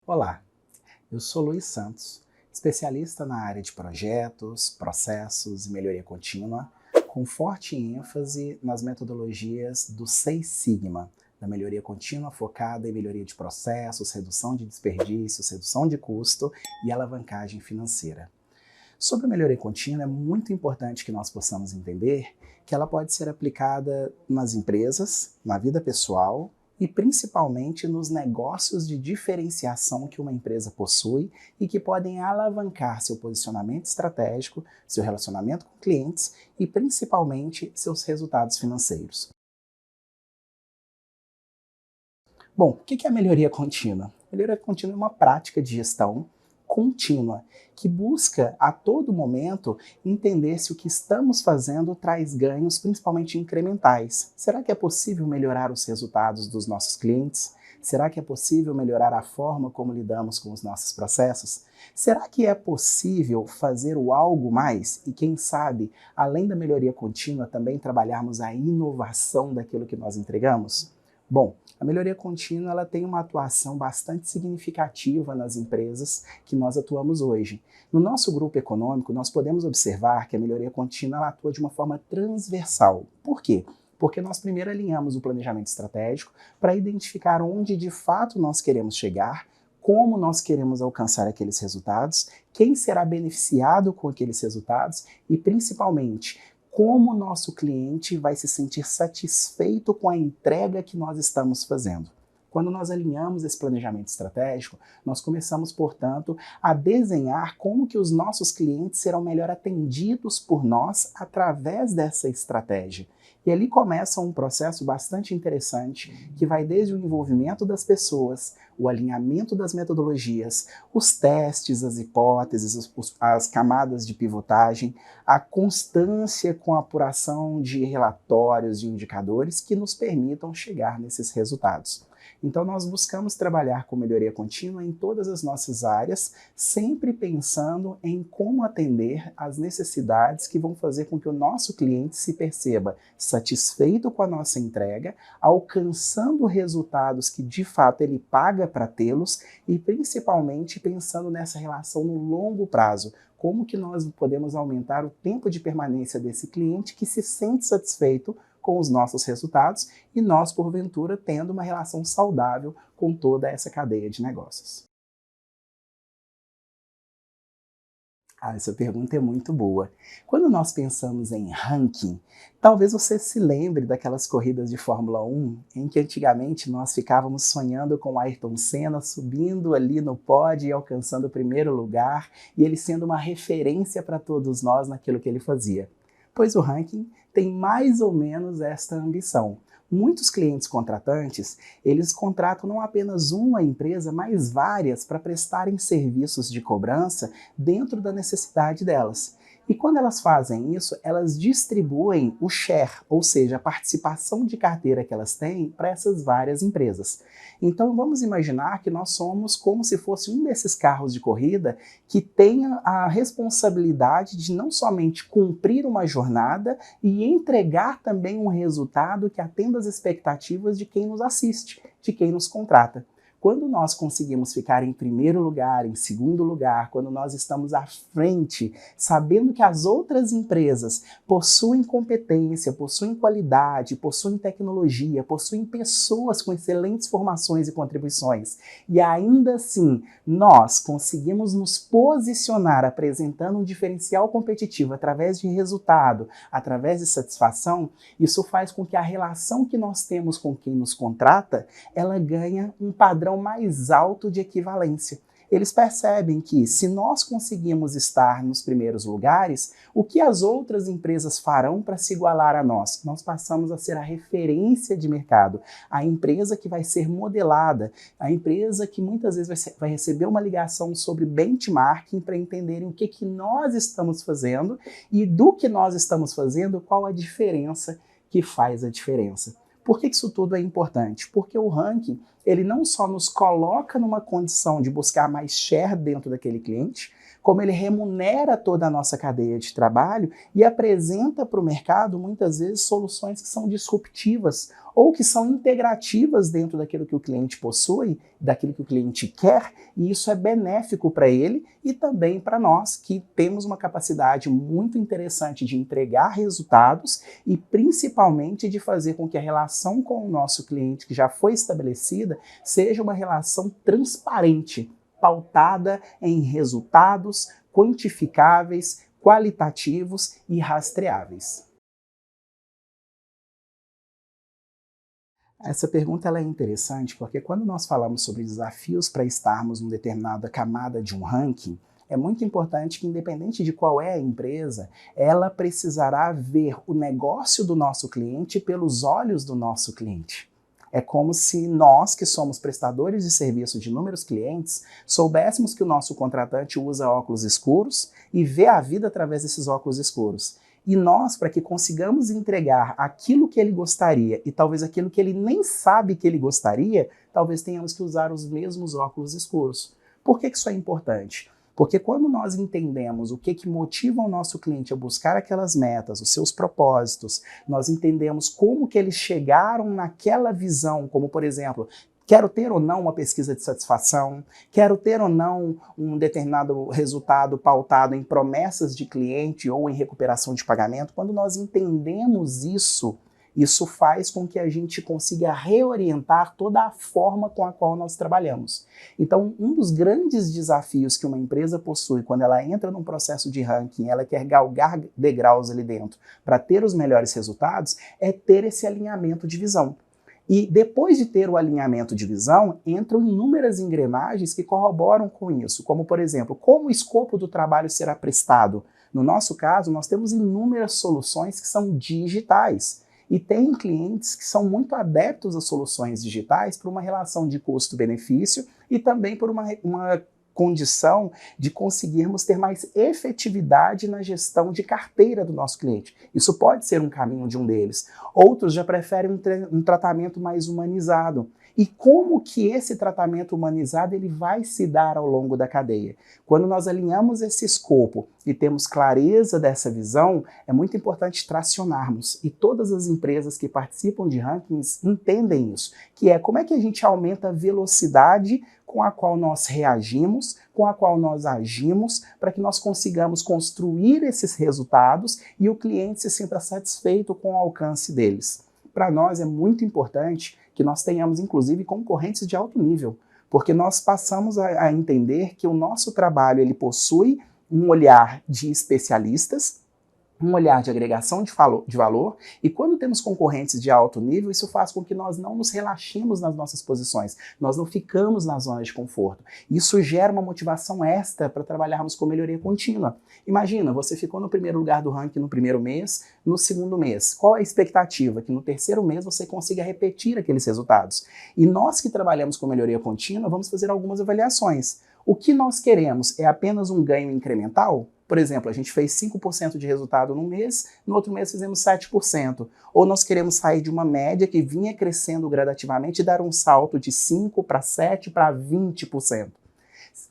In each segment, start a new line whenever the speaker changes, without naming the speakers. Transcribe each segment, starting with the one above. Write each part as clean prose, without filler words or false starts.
Olá, eu sou Luiz Santos, especialista na área de projetos, processos e melhoria contínua, com forte ênfase nas metodologias do Seis Sigma, da melhoria contínua focada em melhoria de processos, redução de desperdícios, redução de custo e alavancagem financeira. Sobre a melhoria contínua, é muito importante que nós possamos entender que ela pode ser aplicada nas empresas, na vida pessoal e principalmente nos negócios de diferenciação que uma empresa possui e que podem alavancar seu posicionamento estratégico, seu relacionamento com clientes e principalmente seus resultados financeiros. Bom, o que é a melhoria contínua? Melhoria contínua é uma prática de gestão contínua que busca a todo momento entender se o que estamos fazendo traz ganhos, principalmente incrementais. Será que é possível melhorar os resultados dos nossos clientes? Será que é possível melhorar a forma como lidamos com os nossos processos? Será que é possível fazer o algo mais e, quem sabe, além da melhoria contínua, também trabalharmos a inovação daquilo que nós entregamos? Bom, a melhoria contínua ela tem uma atuação bastante significativa nas empresas que nós atuamos hoje. No nosso grupo econômico, nós podemos observar que a melhoria contínua ela atua de uma forma transversal. Por quê? Porque nós primeiro alinhamos o planejamento estratégico para identificar onde de fato nós queremos chegar, como nós queremos alcançar aqueles resultados, quem será beneficiado com aqueles resultados e, principalmente, como o nosso cliente vai se sentir satisfeito com a entrega que nós estamos fazendo. Quando nós alinhamos esse planejamento estratégico, nós começamos, portanto, a desenhar como que os nossos clientes serão melhor atendidos por nós através dessa estratégia. E ali começa um processo bastante interessante que vai desde o envolvimento das pessoas, o alinhamento das metodologias, os testes, as hipóteses, as camadas de pivotagem, a constância com a apuração de relatórios, de indicadores que nos permitam chegar nesses resultados. Então, nós buscamos trabalhar com melhoria contínua em todas as nossas áreas, sempre pensando em como atender às necessidades que vão fazer com que o nosso cliente se perceba satisfeito com a nossa entrega, alcançando resultados que de fato ele paga para tê-los e principalmente pensando nessa relação no longo prazo. Como que nós podemos aumentar o tempo de permanência desse cliente que se sente satisfeito com os nossos resultados e nós, porventura, tendo uma relação saudável com toda essa cadeia de negócios. Essa pergunta é muito boa. Quando nós pensamos em ranking, talvez você se lembre daquelas corridas de Fórmula 1 em que antigamente nós ficávamos sonhando com o Ayrton Senna subindo ali no pódio e alcançando o primeiro lugar e ele sendo uma referência para todos nós naquilo que ele fazia. Pois o ranking tem mais ou menos esta ambição. Muitos clientes contratantes, eles contratam não apenas uma empresa, mas várias para prestarem serviços de cobrança dentro da necessidade delas. E quando elas fazem isso, elas distribuem o share, ou seja, a participação de carteira que elas têm para essas várias empresas. Então vamos imaginar que nós somos como se fosse um desses carros de corrida que tenha a responsabilidade de não somente cumprir uma jornada e entregar também um resultado que atenda às expectativas de quem nos assiste, de quem nos contrata. Quando nós conseguimos ficar em primeiro lugar, em segundo lugar, quando nós estamos à frente, sabendo que as outras empresas possuem competência, possuem qualidade, possuem tecnologia, possuem pessoas com excelentes formações e contribuições, e ainda assim nós conseguimos nos posicionar apresentando um diferencial competitivo através de resultado, através de satisfação, isso faz com que a relação que nós temos com quem nos contrata, ela ganha um padrão mais alto de equivalência. Eles percebem que, se nós conseguimos estar nos primeiros lugares, o que as outras empresas farão para se igualar a nós? Nós passamos a ser a referência de mercado, a empresa que vai ser modelada, a empresa que muitas vezes vai receber uma ligação sobre benchmarking para entenderem o que nós estamos fazendo e do que nós estamos fazendo, qual a diferença que faz a diferença. Por que isso tudo é importante? Porque o ranking, ele não só nos coloca numa condição de buscar mais share dentro daquele cliente, como ele remunera toda a nossa cadeia de trabalho e apresenta para o mercado, muitas vezes, soluções que são disruptivas ou que são integrativas dentro daquilo que o cliente possui, daquilo que o cliente quer, e isso é benéfico para ele e também para nós, que temos uma capacidade muito interessante de entregar resultados e principalmente de fazer com que a relação com o nosso cliente, que já foi estabelecida, seja uma relação transparente, pautada em resultados quantificáveis, qualitativos e rastreáveis. Essa pergunta ela é interessante porque quando nós falamos sobre desafios para estarmos em determinada camada de um ranking, é muito importante que, independente de qual é a empresa, ela precisará ver o negócio do nosso cliente pelos olhos do nosso cliente. É como se nós, que somos prestadores de serviço de inúmeros clientes, soubéssemos que o nosso contratante usa óculos escuros e vê a vida através desses óculos escuros. E nós, para que consigamos entregar aquilo que ele gostaria e talvez aquilo que ele nem sabe que ele gostaria, talvez tenhamos que usar os mesmos óculos escuros. Por que isso é importante? Porque quando nós entendemos o que motiva o nosso cliente a buscar aquelas metas, os seus propósitos, nós entendemos como que eles chegaram naquela visão, como por exemplo, quero ter ou não uma pesquisa de satisfação, quero ter ou não um determinado resultado pautado em promessas de cliente ou em recuperação de pagamento. Quando nós entendemos isso, isso faz com que a gente consiga reorientar toda a forma com a qual nós trabalhamos. Então, um dos grandes desafios que uma empresa possui quando ela entra num processo de ranking, ela quer galgar degraus ali dentro para ter os melhores resultados, é ter esse alinhamento de visão. E depois de ter o alinhamento de visão, entram inúmeras engrenagens que corroboram com isso, como por exemplo, como o escopo do trabalho será prestado. No nosso caso, nós temos inúmeras soluções que são digitais. E tem clientes que são muito adeptos a soluções digitais por uma relação de custo-benefício e também por uma condição de conseguirmos ter mais efetividade na gestão de carteira do nosso cliente. Isso pode ser um caminho de um deles. Outros já preferem um tratamento mais humanizado. E como que esse tratamento humanizado ele vai se dar ao longo da cadeia? Quando nós alinhamos esse escopo e temos clareza dessa visão, é muito importante tracionarmos. E todas as empresas que participam de rankings entendem isso, que é como é que a gente aumenta a velocidade com a qual nós reagimos, com a qual nós agimos, para que nós consigamos construir esses resultados e o cliente se sinta satisfeito com o alcance deles. Para nós é muito importante que nós tenhamos, inclusive, concorrentes de alto nível, porque nós passamos a entender que o nosso trabalho ele possui um olhar de especialistas, um olhar de agregação de valor, e quando temos concorrentes de alto nível, isso faz com que nós não nos relaxemos nas nossas posições, nós não ficamos na zona de conforto. Isso gera uma motivação extra para trabalharmos com melhoria contínua. Imagina, você ficou no primeiro lugar do ranking no primeiro mês, no segundo mês. Qual a expectativa? Que no terceiro mês você consiga repetir aqueles resultados. E nós que trabalhamos com melhoria contínua, vamos fazer algumas avaliações. O que nós queremos é apenas um ganho incremental? Por exemplo, a gente fez 5% de resultado num mês, no outro mês fizemos 7%. Ou nós queremos sair de uma média que vinha crescendo gradativamente e dar um salto de 5% para 7% para 20%.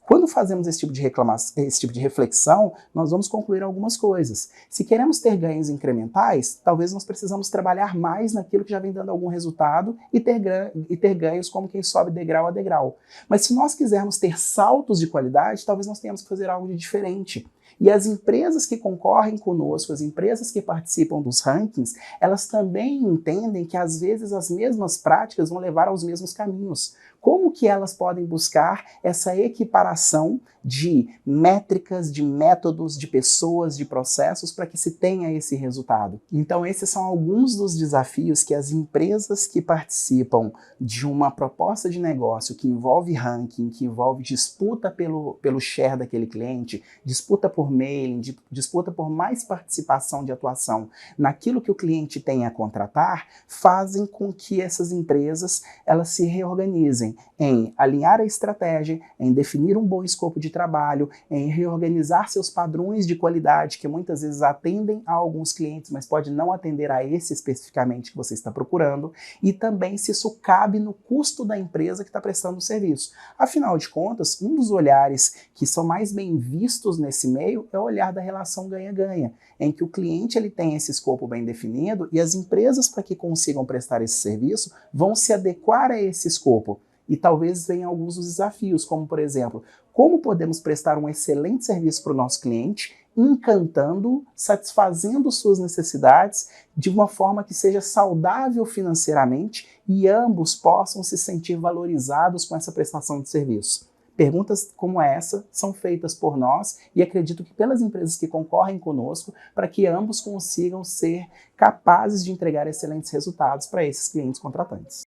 Quando fazemos esse tipo de reflexão, nós vamos concluir algumas coisas. Se queremos ter ganhos incrementais, talvez nós precisamos trabalhar mais naquilo que já vem dando algum resultado e ter ganhos como quem sobe degrau a degrau. Mas se nós quisermos ter saltos de qualidade, talvez nós tenhamos que fazer algo de diferente. E as empresas que concorrem conosco, as empresas que participam dos rankings, elas também entendem que às vezes as mesmas práticas vão levar aos mesmos caminhos. Como que elas podem buscar essa equiparação de métricas, de métodos, de pessoas, de processos para que se tenha esse resultado? Então esses são alguns dos desafios que as empresas que participam de uma proposta de negócio que envolve ranking, que envolve disputa pelo share daquele cliente, disputa por mailing, disputa por mais participação de atuação naquilo que o cliente tem a contratar, fazem com que essas empresas elas se reorganizem. traduzem em alinhar a estratégia, em definir um bom escopo de trabalho, em reorganizar seus padrões de qualidade, que muitas vezes atendem a alguns clientes, mas pode não atender a esse especificamente que você está procurando, e também se isso cabe no custo da empresa que está prestando o serviço. Afinal de contas, um dos olhares que são mais bem vistos nesse meio é o olhar da relação ganha-ganha, em que o cliente ele tem esse escopo bem definido e as empresas, para que consigam prestar esse serviço, vão se adequar a esse escopo. E talvez venham alguns dos desafios, como por exemplo, como podemos prestar um excelente serviço para o nosso cliente, encantando, satisfazendo suas necessidades de uma forma que seja saudável financeiramente e ambos possam se sentir valorizados com essa prestação de serviço. Perguntas como essa são feitas por nós e acredito que pelas empresas que concorrem conosco para que ambos consigam ser capazes de entregar excelentes resultados para esses clientes contratantes.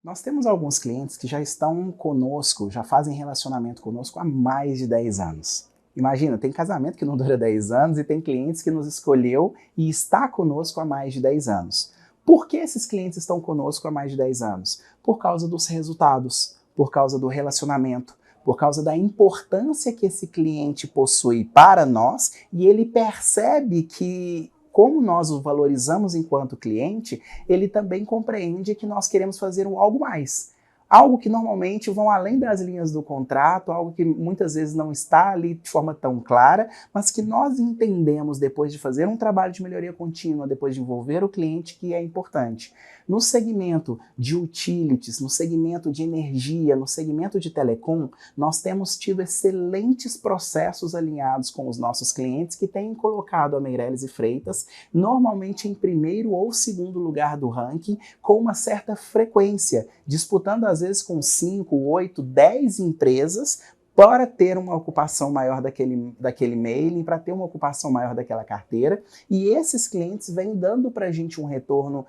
Nós temos alguns clientes que já estão conosco, já fazem relacionamento conosco há mais de 10 anos. Imagina, tem casamento que não dura 10 anos e tem clientes que nos escolheu e está conosco há mais de 10 anos. Por que esses clientes estão conosco há mais de 10 anos? Por causa dos resultados, por causa do relacionamento, por causa da importância que esse cliente possui para nós e ele percebe que, como nós o valorizamos enquanto cliente, ele também compreende que nós queremos fazer algo mais. Algo que normalmente vão além das linhas do contrato, algo que muitas vezes não está ali de forma tão clara, mas que nós entendemos depois de fazer um trabalho de melhoria contínua, depois de envolver o cliente, que é importante. No segmento de utilities, no segmento de energia, no segmento de telecom, nós temos tido excelentes processos alinhados com os nossos clientes que têm colocado a Meirelles e Freitas normalmente em primeiro ou segundo lugar do ranking com uma certa frequência, disputando às vezes com 5, 8, 10 empresas para ter uma ocupação maior daquele mailing, para ter uma ocupação maior daquela carteira, e esses clientes vêm dando para a gente um retorno,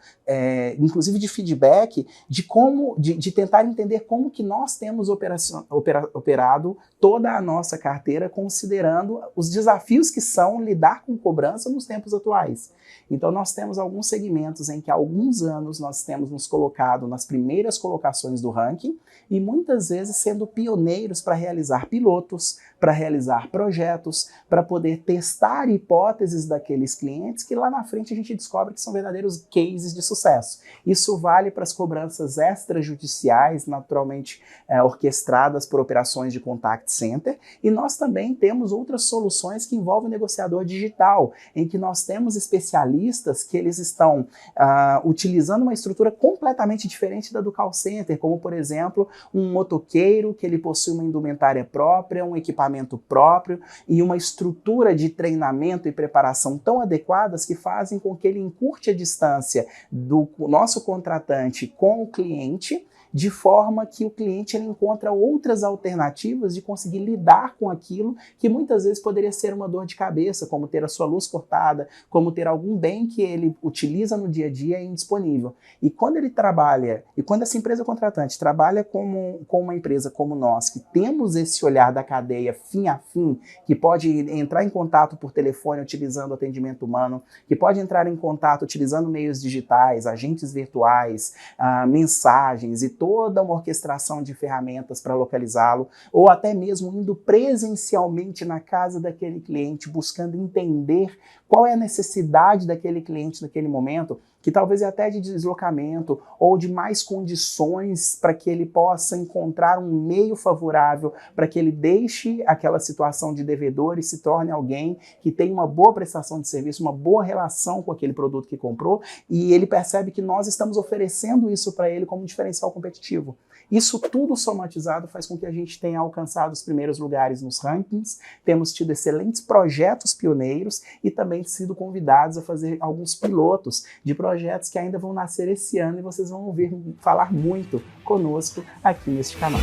inclusive de feedback, de tentar entender como que nós temos operado toda a nossa carteira, considerando os desafios que são lidar com cobrança nos tempos atuais. Então nós temos alguns segmentos em que há alguns anos nós temos nos colocado nas primeiras colocações do ranking, e muitas vezes sendo pioneiros para realizar pilotos, para realizar projetos, para poder testar hipóteses daqueles clientes que lá na frente a gente descobre que são verdadeiros cases de sucesso. Isso vale para as cobranças extrajudiciais, naturalmente orquestradas por operações de contact center, e nós também temos outras soluções que envolvem o negociador digital, em que nós temos especialistas que eles estão utilizando uma estrutura completamente diferente da do call center, como por exemplo, um motoqueiro que ele possui uma indumentária própria, um equipamento próprio e uma estrutura de treinamento e preparação tão adequadas que fazem com que ele encurte a distância do nosso contratante com o cliente, de forma que o cliente ele encontra outras alternativas de conseguir lidar com aquilo que muitas vezes poderia ser uma dor de cabeça, como ter a sua luz cortada, como ter algum bem que ele utiliza no dia a dia indisponível. E quando ele trabalha, e quando essa empresa contratante trabalha com uma empresa como nós, que temos esse olhar da cadeia fim a fim, que pode entrar em contato por telefone utilizando atendimento humano, que pode entrar em contato utilizando meios digitais, agentes virtuais, mensagens e toda uma orquestração de ferramentas para localizá-lo, ou até mesmo indo presencialmente na casa daquele cliente, buscando entender qual é a necessidade daquele cliente naquele momento, que talvez é até de deslocamento ou de mais condições para que ele possa encontrar um meio favorável para que ele deixe aquela situação de devedor e se torne alguém que tem uma boa prestação de serviço, uma boa relação com aquele produto que comprou, e ele percebe que nós estamos oferecendo isso para ele como um diferencial competitivo. Isso tudo somatizado faz com que a gente tenha alcançado os primeiros lugares nos rankings, temos tido excelentes projetos pioneiros e também sido convidados a fazer alguns pilotos de projetos que ainda vão nascer esse ano e vocês vão ouvir falar muito conosco aqui neste canal.